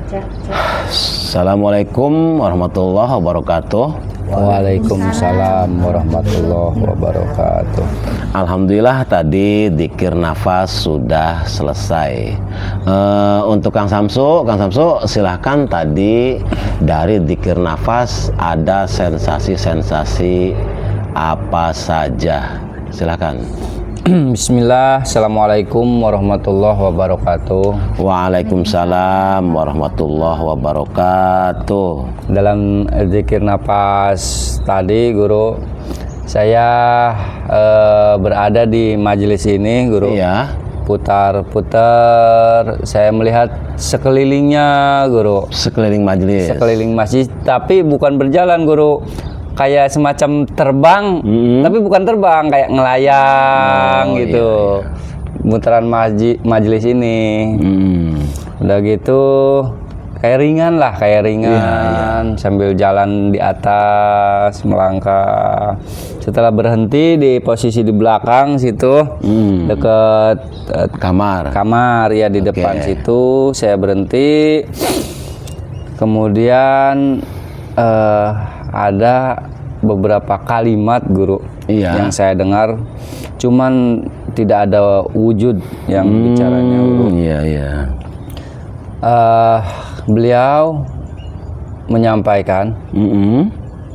Assalamualaikum warahmatullahi wabarakatuh. Waalaikumsalam warahmatullahi wabarakatuh. Alhamdulillah tadi dzikir nafas sudah selesai. Untuk Kang Samsu silahkan tadi dari dzikir nafas ada sensasi-sensasi apa saja? Silahkan. Bismillah, Assalamualaikum warahmatullahi wabarakatuh. Waalaikumsalam warahmatullahi wabarakatuh. Dalam zikir nafas tadi, Guru, saya berada di majelis ini, Guru. Iya. Putar-putar, saya melihat sekelilingnya, Guru. Sekeliling majelis. Sekeliling masjid, tapi bukan berjalan, Guru. Kayak semacam terbang, tapi bukan terbang, kayak ngelayang gitu. Iya. Mutaran majelis ini. Udah gitu kayak ringan lah, iya. Sambil jalan di atas, melangkah. Setelah berhenti di posisi di belakang situ, deket kamar ya, di depan situ saya berhenti. Kemudian ada beberapa kalimat, Guru, yang saya dengar, cuman tidak ada wujud yang bicaranya, Guru. Beliau menyampaikan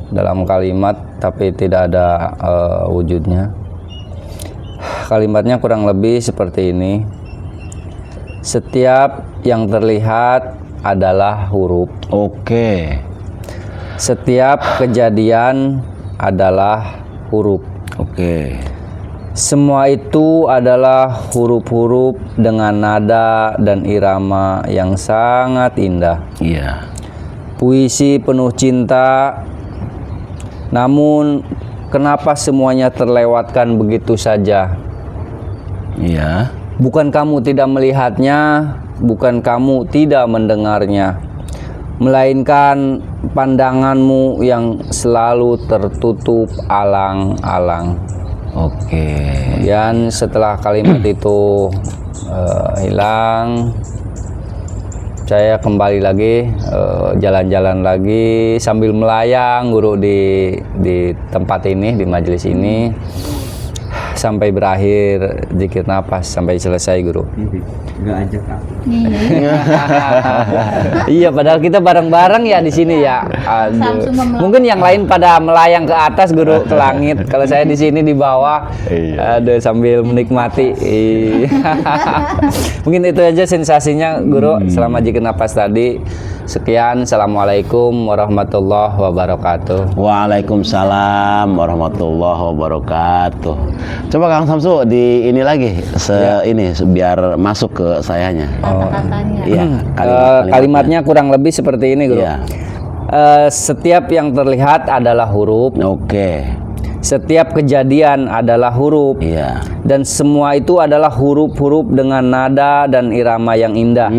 dalam kalimat, tapi tidak ada wujudnya. Kalimatnya kurang lebih seperti ini: setiap yang terlihat adalah huruf. Setiap kejadian adalah huruf. Semua itu adalah huruf-huruf dengan nada dan irama yang sangat indah. Puisi penuh cinta. Namun kenapa semuanya terlewatkan begitu saja? Bukan kamu tidak melihatnya, bukan kamu tidak mendengarnya, melainkan pandanganmu yang selalu tertutup alang-alang. Kemudian setelah kalimat itu hilang, saya kembali lagi jalan-jalan lagi sambil melayang, Guru, di tempat ini, di majelis ini, sampai berakhir zikir nafas, sampai selesai, Guru. Nggak ajak aku. Iya, padahal kita bareng-bareng ya di sini ya. Aduh. Mungkin yang lain pada melayang ke atas, Guru, ke langit. Kalau saya di sini di bawah, ada sambil menikmati. Mungkin itu aja sensasinya, Guru, selama zikir nafas tadi. Sekian, Assalamualaikum warahmatullahi wabarakatuh. Waalaikumsalam warahmatullahi wabarakatuh. Coba Kang Samsu di ini lagi, ini biar masuk ke sayanya. Kalimatnya kurang lebih seperti ini, Guru. Setiap yang terlihat adalah huruf. Setiap kejadian adalah huruf. Dan semua itu adalah huruf-huruf dengan nada dan irama yang indah.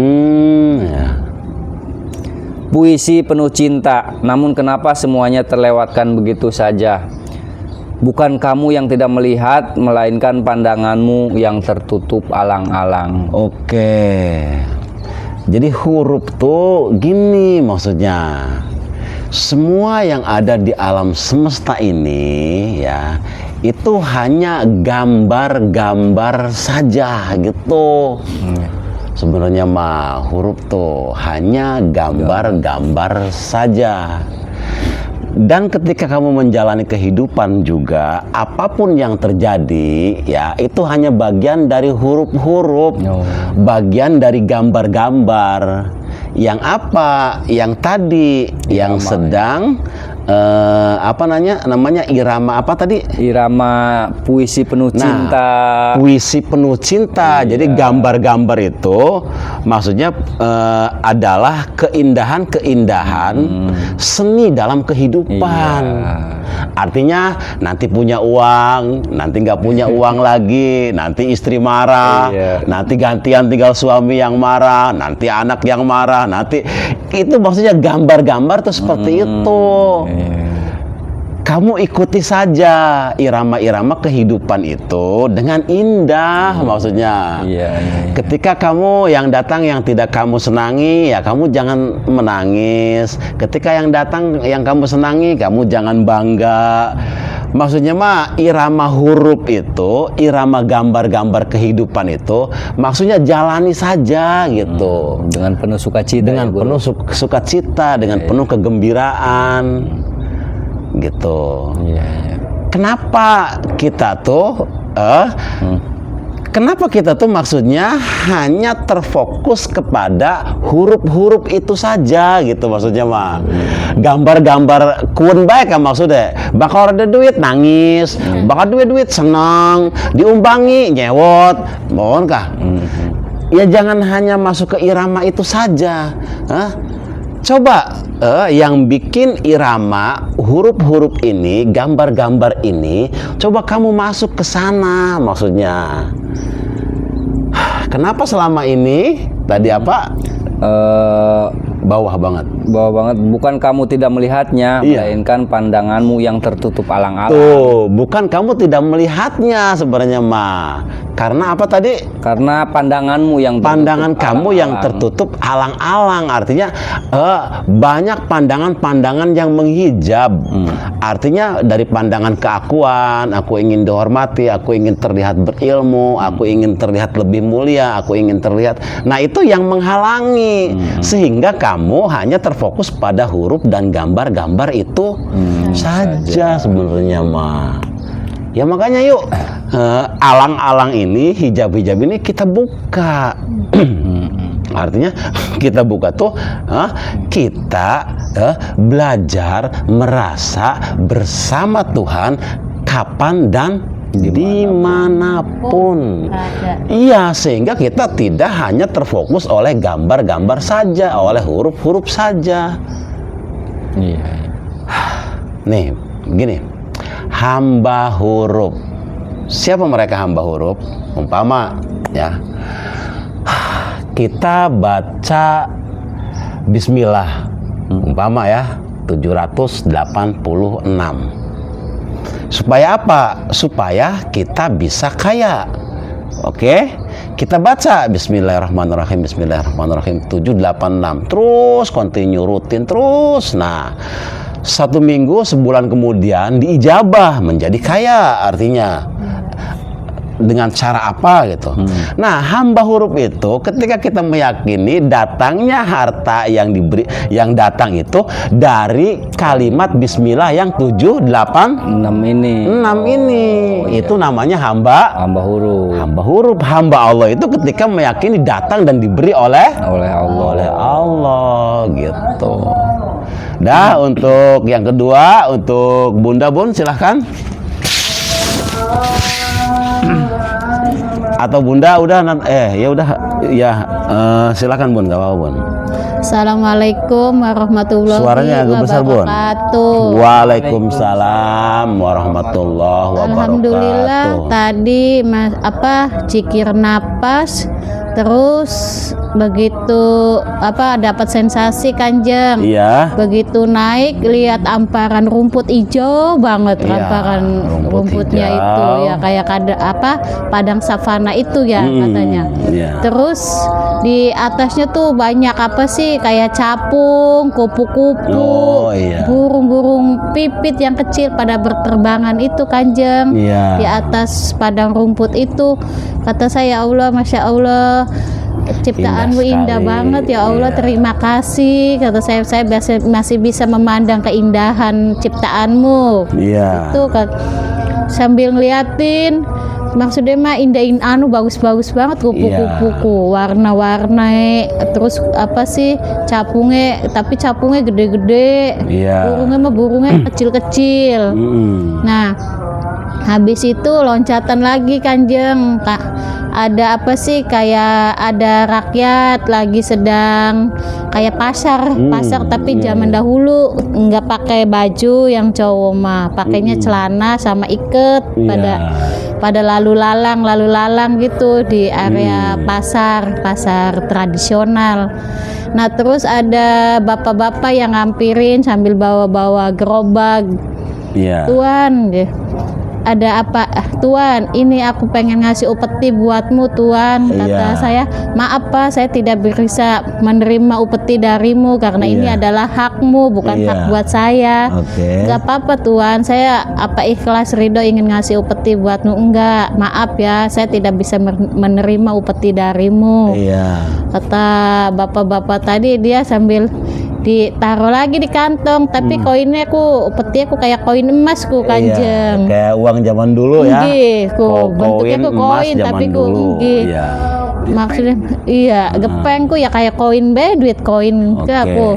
Puisi penuh cinta, namun kenapa semuanya terlewatkan begitu saja? Bukan kamu yang tidak melihat, melainkan pandanganmu yang tertutup alang-alang. Jadi huruf tuh gini maksudnya. Semua yang ada di alam semesta ini ya, itu hanya gambar-gambar saja gitu. Sebenarnya mah huruf tuh hanya gambar-gambar saja. Dan ketika kamu menjalani kehidupan juga, apapun yang terjadi ya, itu hanya bagian dari huruf-huruf, bagian dari gambar-gambar. Yang apa? Yang tadi, yang sedang namanya irama apa tadi? Irama puisi penuh cinta. Puisi penuh cinta. Jadi gambar-gambar itu maksudnya adalah keindahan-keindahan seni dalam kehidupan. Artinya nanti punya uang, nanti nggak punya uang lagi, nanti istri marah, nanti gantian tinggal suami yang marah, nanti anak yang marah, nanti itu maksudnya gambar-gambar tuh seperti itu. kamu ikuti saja irama-irama kehidupan itu dengan indah, maksudnya. Iya. Ketika kamu yang datang yang tidak kamu senangi, ya kamu jangan menangis. Ketika yang datang yang kamu senangi, kamu jangan bangga. Maksudnya mah irama huruf itu, irama gambar-gambar kehidupan itu, maksudnya jalani saja gitu. Dengan penuh sukacita. Dengan penuh sukacita, dengan penuh kegembiraan, gitu. Iya. Kenapa kita tuh, kenapa kita tuh maksudnya hanya terfokus kepada huruf-huruf itu saja gitu maksudnya mah. Gambar-gambar kun baik kan maksudnya. Bakal ada duit nangis, bakal duit senang, diumbangi nyewot, mohon kah? Ya jangan hanya masuk ke irama itu saja. Coba yang bikin irama huruf-huruf ini, gambar-gambar ini, coba kamu masuk ke sana maksudnya. Kenapa selama ini tadi apa? Bawah banget. Bawah banget. Bukan kamu tidak melihatnya, Iya. melainkan pandanganmu yang tertutup alang-alang. Tuh, bukan kamu tidak melihatnya sebenarnya mah. Karena apa tadi? Karena pandanganmu yang tertutup Pandangan kamu yang alang-alang. tertutup alang-alang, artinya banyak pandangan-pandangan yang menghijab. Artinya dari pandangan keakuan, aku ingin dihormati, aku ingin terlihat berilmu, aku ingin terlihat lebih mulia, aku ingin terlihat. Nah, itu yang menghalangi sehingga kamu hanya terfokus pada huruf dan gambar-gambar itu saja sebenarnya mah. Ya makanya yuk alang-alang ini, hijab-hijab ini kita buka. Artinya kita buka tuh kita belajar merasa bersama Tuhan kapan dan dimanapun. Iya, sehingga kita tidak hanya terfokus oleh gambar-gambar saja, oleh huruf-huruf saja. Iya. Nih, gini. Hamba huruf. Siapa mereka hamba huruf? Umpama ya. Kita baca bismillah. Umpama ya 786. Supaya apa? Supaya kita bisa kaya. Oke? Kita baca bismillahirrahmanirrahim, bismillahirrahmanirrahim 786. Terus continue rutin terus. Nah, 1 minggu, sebulan kemudian diijabah menjadi kaya, artinya dengan cara apa gitu. Nah, hamba huruf itu ketika kita meyakini datangnya harta yang diberi, yang datang itu dari kalimat bismillah yang 6 ini. 6 ini. Itu namanya hamba Hamba huruf. hamba huruf. Hamba Allah itu ketika meyakini datang dan diberi oleh Oleh Allah. gitu. Dah, untuk yang kedua, untuk Bunda Bun silahkan. Atau Bunda udah ya udah ya silakan Bun, gak apa-apa Bun. Assalamualaikum warahmatullahi Suaranya agak besar, Bun. wabarakatuh. Waalaikumsalam warahmatullahi wabarakatuh. Alhamdulillah tadi zikir napas, terus begitu dapat sensasi Kanjeng. Iya. Begitu naik lihat amparan rumput hijau banget, Iya, amparan rumput rumputnya hijau. itu ya kayak padang savana itu ya katanya. Iya. Terus di atasnya tuh banyak apa sih kayak capung, kupu-kupu, Oh, iya. burung-burung pipit yang kecil pada berterbangan itu Kanjeng. Iya. Di atas padang rumput itu kata saya, Allah, Masya Allah, ciptaanmu Indah indah sekali. banget ya Allah, Iya. terima kasih, kata saya masih bisa memandang keindahan ciptaanmu. Iya. Itu kan sambil ngeliatin, maksudnya mah indahin bagus-bagus banget kupu-kupuku, warna-warna, terus apa sih capungnya, tapi capungnya gede-gede, Iya. burungnya kecil-kecil. Nah, habis itu loncatan lagi Kanjeng, ada apa sih kayak ada rakyat lagi sedang kayak pasar tapi zaman dahulu nggak pakai baju, yang cowok mah pakainya celana sama iket, pada lalu lalang gitu di area pasar tradisional. Nah, terus ada bapak-bapak yang ngampirin sambil bawa-bawa gerobak Iya. Tuan, ada apa? Tuan, ini aku pengen ngasih upeti buatmu, Tuan. Kata Iya. saya, maaf Pak, saya tidak bisa menerima upeti darimu karena ini Iya. adalah hakmu, bukan Iya. hak buat saya. Oke. Gak apa-apa Tuan, saya ikhlas ridho ingin ngasih upeti buatmu. Enggak, maaf ya, saya tidak bisa menerima upeti darimu. Iya. Kata bapak-bapak tadi, dia sambil ditaruh lagi di kantong, tapi koinnya upeti aku kayak koin emas ku Kanjeng. Iya, kayak uang zaman dulu ya. Nggih, bentuknya emas koin zaman tapi dulu. nggih. Iya. Maksudnya iya, gepengku ya kayak koin duit koin ke aku.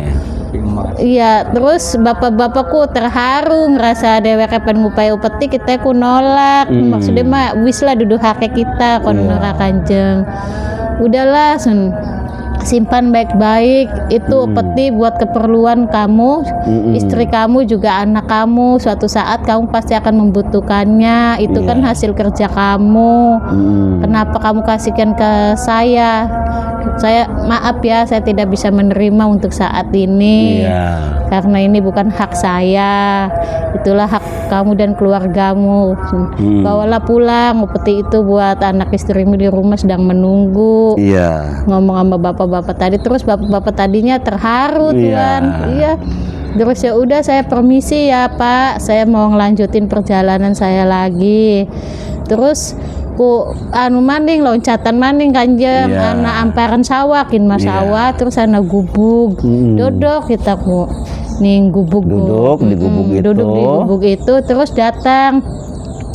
Iya, terus bapak-bapakku terharu ngerasa dheweke pengen ngupai upeti, kita ku nolak. Maksudnya mah wis lah dudu hake kita kon nolak Kanjeng. Udahlah simpan baik-baik itu upeti buat keperluan kamu, istri kamu juga anak kamu, suatu saat kamu pasti akan membutuhkannya. Itu kan hasil kerja kamu. Kenapa kamu kasihkan ke saya? Saya maaf ya, saya tidak bisa menerima untuk saat ini. Karena ini bukan hak saya. Itulah hak kamu dan keluargamu. Bawalah pulang upeti itu buat anak istrimu di rumah sedang menunggu. Iya. Ngomong sama bapak-bapak tadi, terus bapak-bapak tadinya terharu Tuan. Iya. Terus ya udah, saya permisi ya Pak, saya mau ngelanjutin perjalanan saya lagi. Terus ku maning loncatan maning Kanjeng, anak amparan sawah mas sawah, terus anak gubug dodok kita ku ning gubug Duduk di gubug itu. duduk di gubug itu, terus datang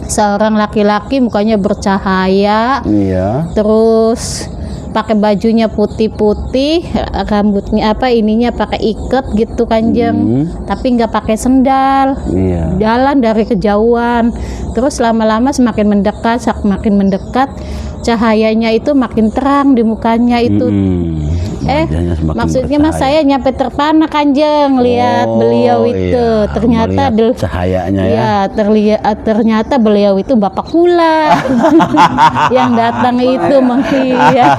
seorang laki-laki mukanya bercahaya. Iya. Terus pakai bajunya putih-putih, rambutnya ininya pakai iket gitu Kanjeng, tapi nggak pakai sendal. Iya. Jalan dari kejauhan, terus lama-lama semakin mendekat, cahayanya itu makin terang di mukanya itu. Wajahnya semakin Maksudnya mas bercahaya. saya nyampe terpana Kanjeng lihat beliau itu. Iya. Ternyata Melihat cahayanya ya. Iya, ternyata beliau itu bapak kula yang datang itu ya.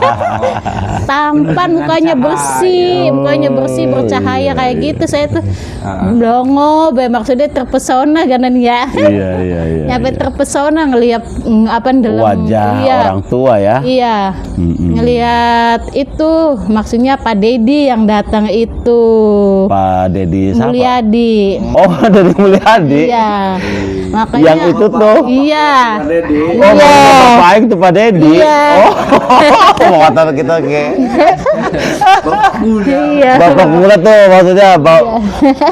Tampan, mukanya bersih bercahaya kayak gitu. Saya tuh blongo, maksudnya terpesona kan ya. Iya. Nyampe terpesona ngelihat dalam Wajah orang tua ya. Iya. Ngelihat itu, maksudnya Pak Dedi yang datang itu. Pak Dedi siapa? Mulyadi. Oh, Dedi Mulyadi. Iya. Makanya Yang itu tuh. Iya. Oh, maksudnya Bapak Aing tuh Pak Dedi. Iya. Oh, mau kata kita kayak Iya. Bapak Mula tuh maksudnya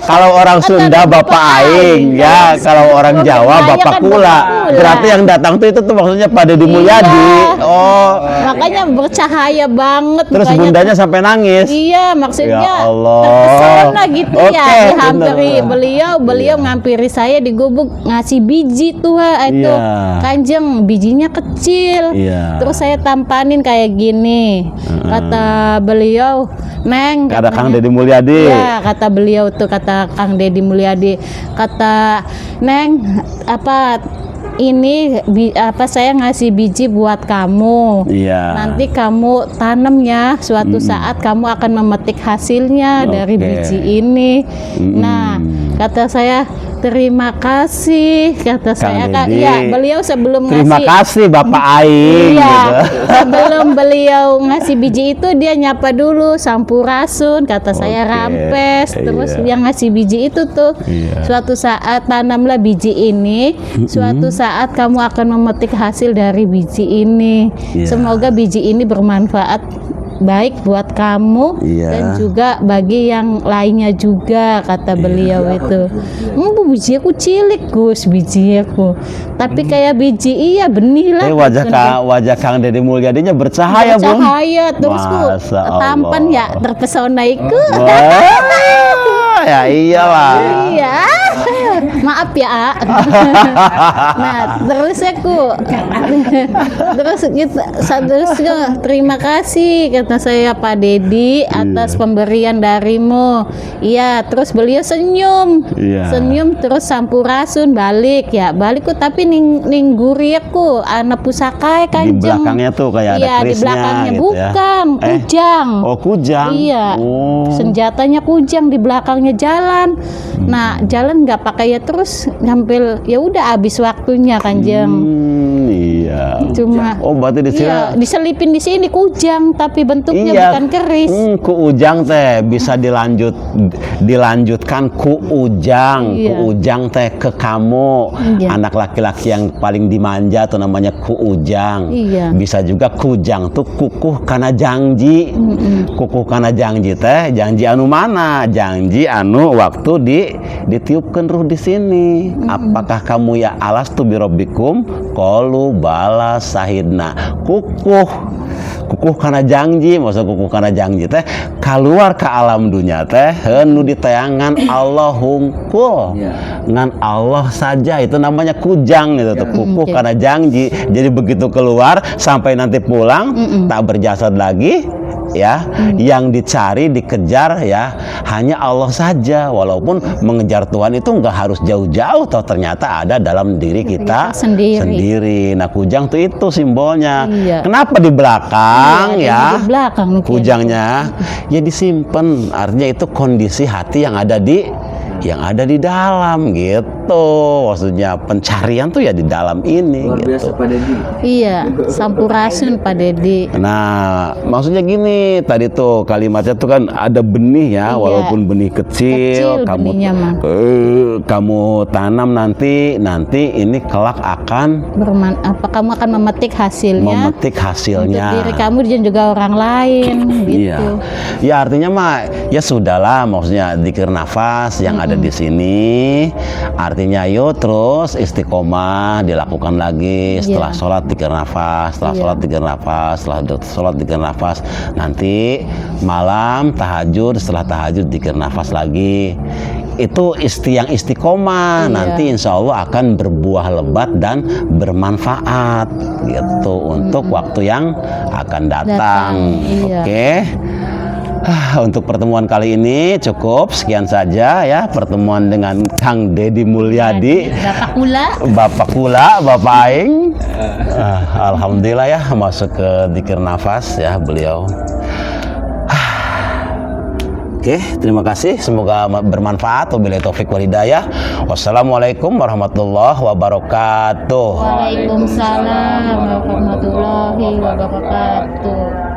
kalau orang Sunda Bapak Aing ya, kalau orang Jawa Makanya Bapak kan Kula. Bapak Kula. Berarti yang datang tuh itu tuh maksudnya Pak Dedi Mulyadi. Oh. Makanya bercahaya banget Terus mukanya. bundanya sampai nangis. Iya, maksudnya Ya Allah. terpesona gitu ya. Oke, Dihampiri bener. beliau ngampiri saya di gubuk ngasih biji tuh itu. Iya. Kanjeng, bijinya kecil. Iya. Terus saya tampanin kayak gini. Kata beliau, "Neng," Ada Kang katanya. Dedi Mulyadi. Iya, kata beliau tuh, kata Kang Dedi Mulyadi, kata Neng, saya ngasih biji buat kamu. Iya. Nanti kamu tanam ya, suatu saat kamu akan memetik hasilnya dari Oke. biji ini. Nah, kata saya, terima kasih, kata saya. Dedi. Iya, beliau sebelum Terima ngasih. kasih Bapak Aing. Iya, Gitu. sebelum beliau ngasih biji itu dia nyapa dulu Sampurasun, kata saya Oke, rampes. Terus iya. yang ngasih biji itu tuh, Iya. suatu saat tanamlah biji ini, suatu saat kamu akan memetik hasil dari biji ini. Iya. Semoga biji ini bermanfaat baik buat kamu Iya. dan juga bagi yang lainnya juga, kata beliau itu. Biji aku cilik Gus, biji aku. Tapi kayak biji benih lah. Wajah Kang Dedi Mulyadinya bercahaya, Bung. Bercahaya terus ku Masya Allah. tampan ya, terpesona iku. Wah, ya iyalah. Iya. Maaf ya, A. Nah, terus aku terima kasih kata saya Pak Dedi atas pemberian darimu. Iya, terus beliau senyum. Iya. Senyum terus Sampurasun balik ku, tapi ning guriku anak pusaka Di Kanjeng. belakangnya tuh kayak ada Iya, di kerisnya belakangnya gitu ya. bukan, kujang. Oh, kujang. Iya. Oh. Senjatanya kujang di belakangnya namanya jalan. Nah, jalan nggak pakai ya terus ngambil, ya udah habis waktunya Kanjeng. Iya. Cuma Oh, berarti di sini. iya, diselipin di sini kujang tapi bentuknya Iya. bukan keris. Ku ujang teh bisa dilanjutkan ku ujang. Iya. Ku ujang teh ke kamu. Iya. Anak laki-laki yang paling dimanja tuh namanya ku ujang. Iya. Bisa juga kujang tuh kukuh kana janji. Kukuh kana janji teh janji anu mana? Janji anu waktu ditiupkeun ruh di sini. Apakah kamu ya alastu birabbikum? Qalu bala sahidna. Kukuh kana janji, maksud kukuh kana janji teh keluar ke alam dunia teh nu ditayangan Allah hungkul. Ngan Allah saja itu namanya kujang gitu tuh. Kukuh kana janji. Jadi begitu keluar sampai nanti pulang tak berjasad lagi ya. Yang dicari dikejar ya hanya Allah saja, walaupun mengejar Tuhan itu nggak harus jauh-jauh, toh ternyata ada dalam diri kita sendiri. Nah, kujang tuh itu simbolnya. Iya. Kenapa di belakang ya? Di belakang mungkin. Kujangnya ya disimpan, artinya itu kondisi hati yang ada di dalam gitu. Maksudnya pencarian tuh ya di dalam ini. Luar gitu. biasa Pak Dedi. Iya, sampurasun Pak Dedi. Nah, maksudnya gini, tadi tuh kalimatnya tuh kan ada benih ya, Iya. walaupun benih kecil benihnya mah. kamu tanam nanti ini kelak akan Kamu akan memetik hasilnya. memetik hasilnya. Untuk diri kamu dan juga orang lain gitu. Iya. Ya artinya mah ya sudahlah, maksudnya dzikir nafas yang ada di sini. Artinya yuk terus istiqomah dilakukan lagi setelah sholat dzikir nafas, setelah sholat dzikir nafas, setelah sholat dzikir nafas. Nanti malam tahajud, setelah tahajud dzikir nafas lagi. Itu yang istiqomah nanti insya Allah akan berbuah lebat dan bermanfaat gitu untuk waktu yang akan datang. Iya. Oke. Untuk pertemuan kali ini cukup sekian saja ya, pertemuan dengan Kang Dedi Mulyadi, Bapak Kula, Bapak Aing. Alhamdulillah ya masuk ke dzikir nafas ya beliau. Oke, terima kasih. Semoga bermanfaat. Wabillahi taufik wal hidayah. Wassalamualaikum warahmatullahi wabarakatuh. Waalaikumsalam warahmatullahi wabarakatuh.